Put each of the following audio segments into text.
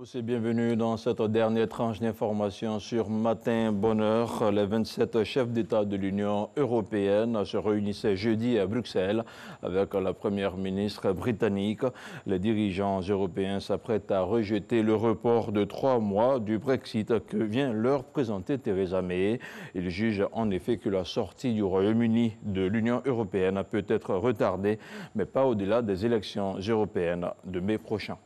tous et bienvenue dans cette dernière tranche d'information sur Matin Bonheur. Les 27 chefs d'État de l'Union européenne se réunissaient jeudi à Bruxelles avec la première ministre britannique. Les dirigeants européens s'apprêtent à rejeter le report de 3 mois du Brexit que vient leur présenter Theresa May. Ils jugent en effet que la sortie du Royaume-Uni de l'Union européenne peut être retardée, mais pas au-delà des élections européennes de mai prochain.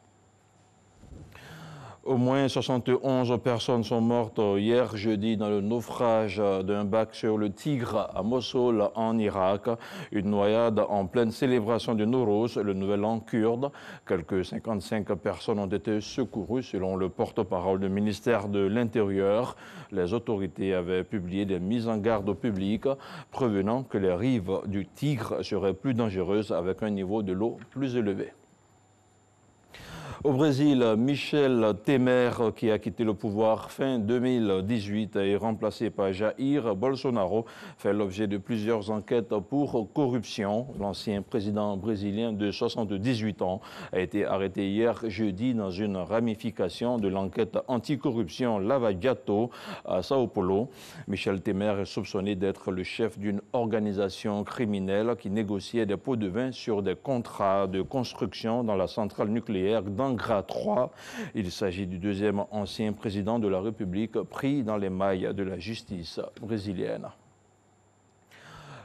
Au moins 71 personnes sont mortes hier jeudi dans le naufrage d'un bac sur le Tigre à Mossoul en Irak. Une noyade en pleine célébration de Nowroz, le nouvel an kurde. Quelques 55 personnes ont été secourues selon le porte-parole du ministère de l'Intérieur. Les autorités avaient publié des mises en garde au public prévenant que les rives du Tigre seraient plus dangereuses avec un niveau de l'eau plus élevé. Au Brésil, Michel Temer, qui a quitté le pouvoir fin 2018 et est remplacé par Jair Bolsonaro, fait l'objet de plusieurs enquêtes pour corruption. L'ancien président brésilien de 78 ans a été arrêté hier jeudi dans une ramification de l'enquête anticorruption Lava Jato à Sao Paulo. Michel Temer est soupçonné d'être le chef d'une organisation criminelle qui négociait des pots de vin sur des contrats de construction dans la centrale nucléaire d'Angra 3. Il s'agit du deuxième ancien président de la République pris dans les mailles de la justice brésilienne.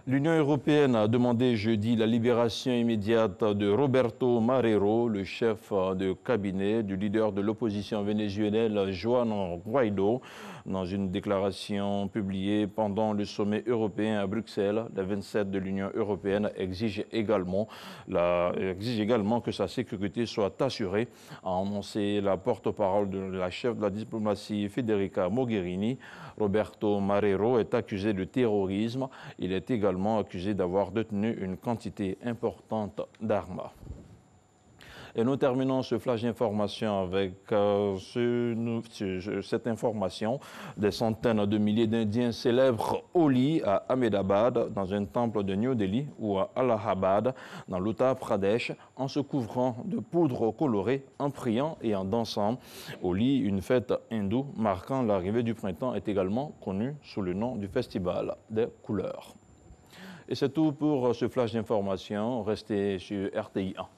L'Union européenne a demandé jeudi la libération immédiate de Roberto Marrero, le chef de cabinet du leader de l'opposition vénézuélienne Juan Guaidó. Dans une déclaration publiée pendant le sommet européen à Bruxelles, les 27 de l'Union européenne exigent également que sa sécurité soit assurée, a annoncé la porte-parole de la chef de la diplomatie Federica Mogherini. Roberto Marrero est accusé de terrorisme. Il est également accusé d'avoir détenu une quantité importante d'armes. Et nous terminons ce flash d'information avec cette information. Des centaines de milliers d'Indiens célèbrent Holi à Ahmedabad, dans un temple de New Delhi, ou à Allahabad, dans l'Uttar Pradesh, en se couvrant de poudre colorée, en priant et en dansant. Holi, une fête hindoue marquant l'arrivée du printemps, est également connue sous le nom du Festival des couleurs. Et c'est tout pour ce flash d'information. Restez sur RTI 1.